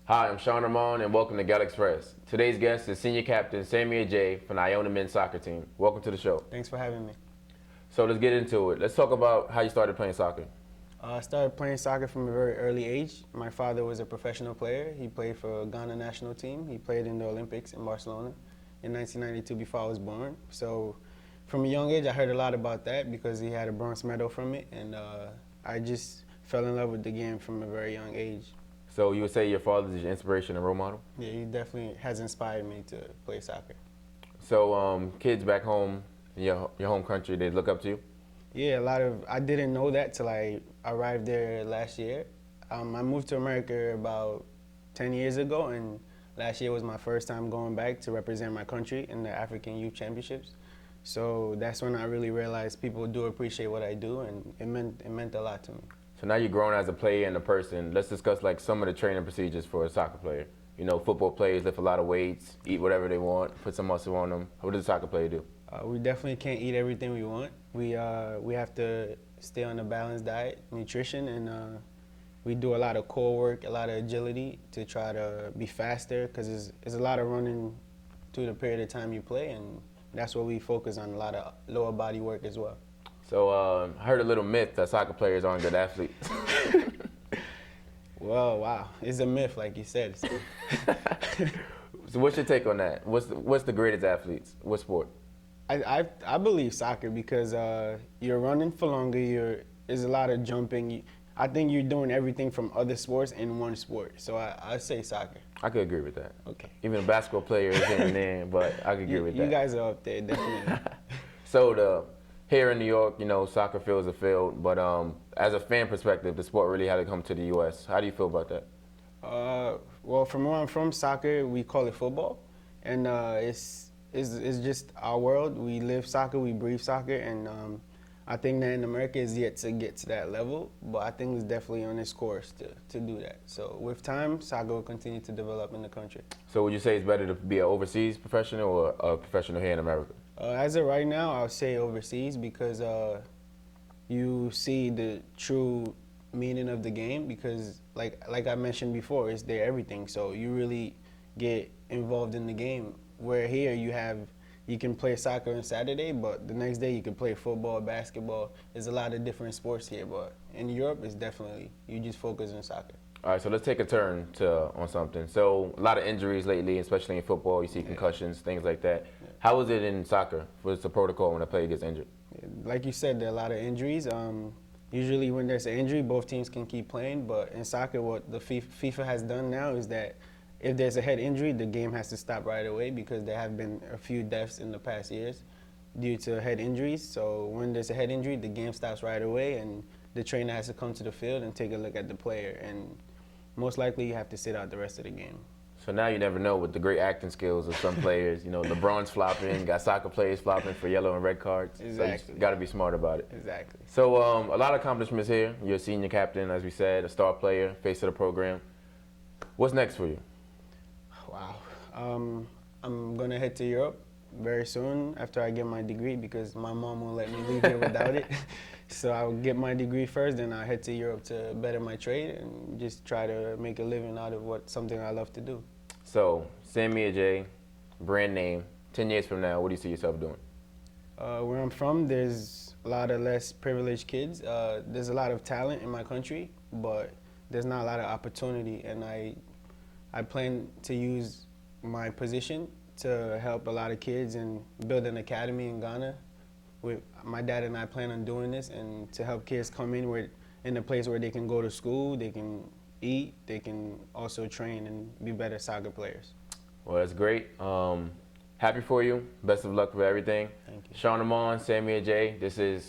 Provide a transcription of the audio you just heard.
Hi, I'm Armand, and welcome to Gal Express. Today's guest is senior captain Sammy Adjei from the Iona men's soccer team. Welcome to the show. Thanks for having me. So let's get into it. Let's talk about how you started playing soccer. I started playing soccer from a very early age. My father was a professional player. He played for Ghana national team. He played in the Olympics in Barcelona in 1992 before I was born. So from a young age, I heard a lot about that because he had a bronze medal from it, and I just fell in love with the game from a very young age. So you would say your father is your inspiration and role model? Yeah, he definitely has inspired me to play soccer. So kids back home in your home country, they look up to you? Yeah, I didn't know that till I arrived there last year. I moved to America about 10 years ago, and last year was my first time going back to represent my country in the African Youth Championships. So that's when I really realized people do appreciate what I do, and it meant a lot to me. So now you're grown as a player and a person. Let's discuss like some of the training procedures for a soccer player. You know, football players lift a lot of weights, eat whatever they want, put some muscle on them. What does a soccer player do? We definitely can't eat everything we want. We have to stay on a balanced diet, nutrition, and we do a lot of core work, a lot of agility to try to be faster because there's a lot of running through the period of time you play, and that's what we focus on, a lot of lower body work as well. So I heard a little myth that soccer players aren't good athletes. Well, wow, it's a myth, like you said. So. So what's your take on that? What's the greatest athletes? What sport? I believe soccer because you're running for longer. There's a lot of jumping. I think you're doing everything from other sports in one sport. So I say soccer. I could agree with that. Okay. Even a basketball player is in and in, but I could agree with that. You guys are up there, definitely. So here in New York, you know, soccer field is a field, but as a fan perspective, the sport really had to come to the U.S. How do you feel about that? Well, from where I'm from, soccer, we call it football, and it's just our world. We live soccer, we breathe soccer, and I think that in America is yet to get to that level, but I think it's definitely on its course to do that. So with time, soccer will continue to develop in the country. So would you say it's better to be an overseas professional or a professional here in America? As of right now, I'll say overseas because you see the true meaning of the game because like I mentioned before, it's their everything. So you really get involved in the game. Where here you can play soccer on Saturday, but the next day you can play football, basketball. There's a lot of different sports here, but in Europe, it's definitely, you just focus on soccer. All right, so let's take a turn on something. So a lot of injuries lately, especially in football. You see concussions, things like that. Yeah. How is it in soccer? What's the protocol when a player gets injured? Like you said, there are a lot of injuries. Usually when there's an injury, both teams can keep playing, but in soccer, what the FIFA has done now is that if there's a head injury, the game has to stop right away because there have been a few deaths in the past years due to head injuries. So when there's a head injury, the game stops right away and the trainer has to come to the field and take a look at the player. And most likely you have to sit out the rest of the game. So now you never know with the great acting skills of some players. You know, LeBron's flopping, got soccer players flopping for yellow and red cards. Exactly. So you got to be smart about it. Exactly. So a lot of accomplishments here. You're a senior captain, as we said, a star player, face of the program. What's next for you? Wow. I'm going to head to Europe very soon after I get my degree because my mom won't let me leave here without it. So I'll get my degree first, then I'll head to Europe to better my trade and just try to make a living out of something I love to do. So, Sammy Adjei, brand name, 10 years from now, what do you see yourself doing? Where I'm from, there's a lot of less privileged kids. There's a lot of talent in my country, but there's not a lot of opportunity, and I plan to use my position to help a lot of kids and build an academy in Ghana. My dad and I plan on doing this and to help kids come in a place where they can go to school, they can eat, they can also train and be better soccer players. Well, that's great. Happy for you. Best of luck with everything. Thank you. Armand, Sammy Adjei, this is